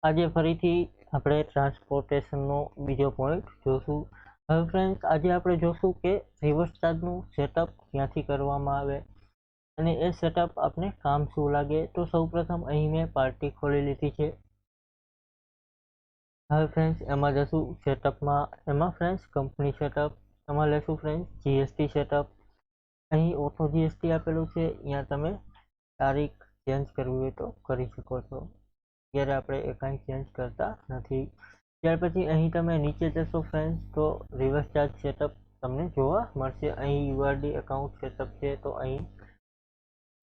આજે ફરીથી આપણે ટ્રાન્સપોર્ટેશનનો બીજો પોઈન્ટ જોશું. હવે ફ્રેન્ડ્સ, આજે આપણે જોશું કે રિવર્સ ચાર્જનું સેટઅપ ક્યાંથી કરવામાં આવે અને એ સેટઅપ આપણે કામ શું લાગે. તો સૌપ્રથમ અહીં મેં પાર્ટી ખોલી લીધી છે. હવે ફ્રેન્ડ્સ, એમાં જશું સેટઅપમાં. એમાં ફ્રેન્ડ્સ કંપની સેટઅપ, એમાં લેશું ફ્રેન્ડ્સ જીએસટી સેટઅપ. અહીં ઓટો જીએસટી આપેલું છે, અહીંયા તમે તારીખ ચેન્જ કરવી હોય તો કરી શકો છો. ત્યારે આપણે એ કાંઈ ચેન્જ કરતા નથી. ત્યાર પછી અહીં તમે નીચે જશો ફ્રેન્ડ્સ તો રિવર્સ ચાર્જ સેટઅપ તમને જોવા મળશે. અહીં યુઆરડી એકાઉન્ટ સેટઅપ છે, તો અહીં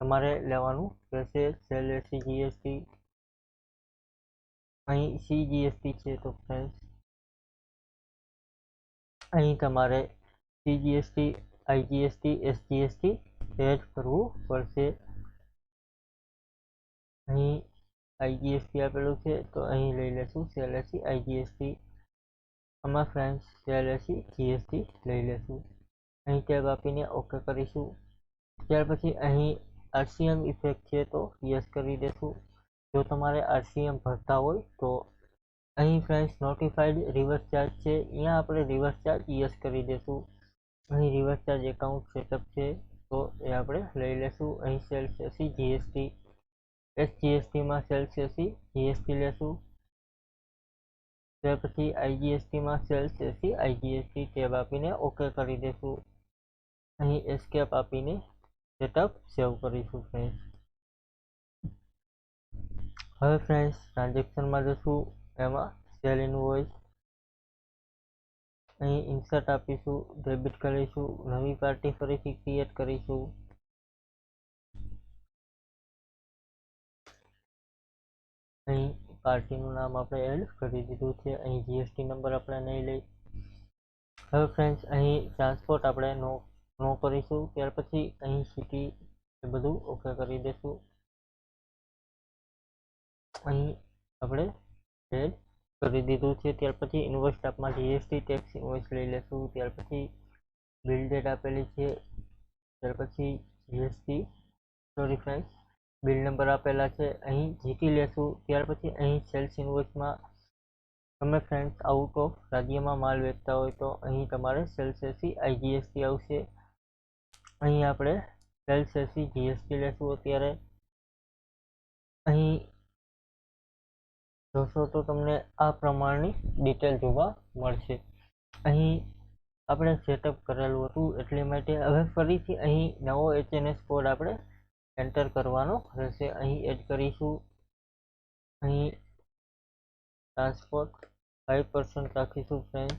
તમારે લેવાનું રહેશે સેલ એસી જીએસટી. અહીં સીજીએસટી છે, તો ફ્રેન્ડ્સ અહીં તમારે સીજીએસટી, આઈજીએસટી, એસજીએસટી એડ કરવું પડશે. અહીં આઈજીએસટી આપેલું છે, તો અહીં લઈ લેશું સેલ એસી આઈજીએસટી. આમાં ફ્રેન્ડ્સ સેલ એસી જીએસટી લઈ લેશું. અહીં ટેબ આપીને ઓકે કરીશું. ત્યાર પછી અહીં આરસીએમ ઇફેક્ટ છે, તો યસ કરી દેશું. જો તમારે આરસીએમ ભરતા હોય તો અહીં ફ્રેન્ડ્સ નોટિફાઈડ રિવર્સ ચાર્જ છે, અહીંયા આપણે રિવર્સ ચાર્જ યસ કરી દેશું. અહીં રિવર્સ ચાર્જ એકાઉન્ટ સેટઅપ છે, તો એ આપણે લઈ લેશું. અહીં સેલ્સ એસી જીએસટી, એસજીએસટીમાં સેલ્સ એસી જીએસટી લેશું. ત્યાર પછી આઈજીએસટીમાં સેલ્સ એસી આઈજીએસટી ટેબ આપીને ઓકે કરી દેશું. અહીં એસ્કેપ આપીને સેટઅપ સેવ કરીશું ફ્રેન્ડ્સ. હવે ફ્રેન્ડ્સ ટ્રાન્ઝેક્શનમાં જશું, એમાં સેલ ઇનવોઇસ. અહીં ઇન્સર્ટ આપીશું, ડેબિટ કરીશું, નવી પાર્ટી ફરીથી ક્રિએટ કરીશું. અહીં પાર્ટીનું નામ આપણે એડ કરી દીધું છે. અહીં જીએસટી નંબર આપણે નહીં લઈ. હવે ફ્રેન્ડ્સ અહીં ટ્રાન્સપોર્ટ આપણે નો કરીશું. ત્યાર પછી અહીં સિટી એ બધું ઓકે કરી દેશું. અહીં આપણે એડ કરી દીધું છે. ત્યાર પછી ઇન્વોઇસ ટાઈપમાં જીએસટી ટેક્સ ઇન્વોઇસ લઈ લેશું. ત્યાર પછી બિલ ડેટ આપેલી છે. ત્યાર પછી GST sorry friends bill number આપેલા છે, અહીં જીટી લેશું. ત્યાર પછી અહીં સેલ્સ ઇન્વોઇસમાં તમે ફ્રેન્ડ્સ આઉટ ઓફ રાજ્યમાં માલ વેચતા હોય તો અહીં તમારે સેલ્સ એસી આઈજીએસટી આવશે. અહીં આપણે સેલ્સ એસી જીએસટી લેશું. અત્યારે અહીં જોશો તો તમને આ પ્રમાણની ડિટેલ જોવા મળશે. અહીં આપણે સેટઅપ કરેલું હતું એટલા માટે હવે ફરીથી અહીં નવો એચએનએસ કોડ આપણે એન્ટર કરવાનો રહેશે. અહીં એડ કરીશું. અહીં ટ્રાન્સપોર્ટ 5% રાખીશું ફ્રેન્ડ.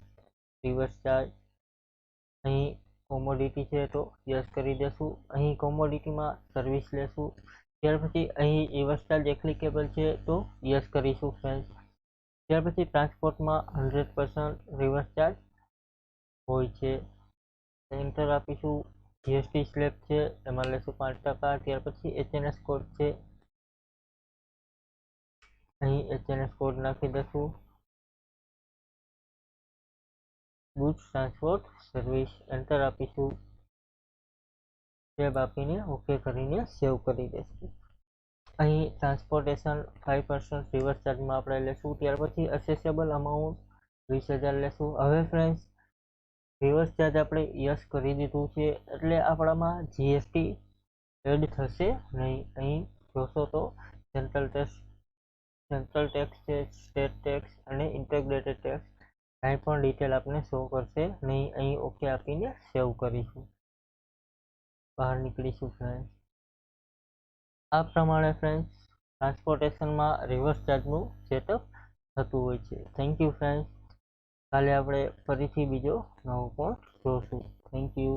રિવર્સ ચાર્જ અહીં કોમોડિટી છે, તો યસ કરી દેશું. અહીં કોમોડિટીમાં સર્વિસ લેશું. ત્યાર પછી અહીં રિવર્સ ચાર્જ એપ્લિકેબલ છે, તો યસ કરીશું ફ્રેન્ડ. ત્યાર પછી ટ્રાન્સપોર્ટમાં 100% રિવર્સ ચાર્જ હોય છે, એન્ટર આપીશું. જીએસટી સ્લેબ છે, એમાં લેશું 5%. ત્યાર પછી એચએનએસ કોડ છે, અહીં એચએનએસ કોડ નાખી દઈશું. ગુડ્સ ટ્રાન્સપોર્ટ સર્વિસ એન્ટર આપીશું. ટેબ આપીને ઓકે કરીને સેવ કરી દઈશું. અહીં ટ્રાન્સપોર્ટેશન 5% રિવર્સ ચાર્જમાં આપણે લેશું. ત્યાર પછી અસેસેબલ અમાઉન્ટ 20,000 લેશું. હવે ફ્રેન્ડ્સ રિવર્સ ચાર્જ આપણે યસ કરી દીધું છે, એટલે આપણામાં જીએસટી એડ થશે નહીં. અહીં જોશો તો સેન્ટ્રલ ટેક્સ છે, સ્ટેટ ટેક્સ અને ઇન્ટિગ્રેટેડ ટેક્સ કાંઈ પણ ડિટેલ આપને શો કરશે નહીં. અહીં ઓકે આપીને સેવ કરીશું, બહાર નીકળીશું ફ્રેન્ડ્સ. આ પ્રમાણે ફ્રેન્ડ્સ ટ્રાન્સપોર્ટેશનમાં રિવર્સ ચાર્જનું સેટઅપ થતું હોય છે. Thank you friends. કાલે આપણે ફરીથી બીજો નવો પોઈન્ટ જોશું. Thank you.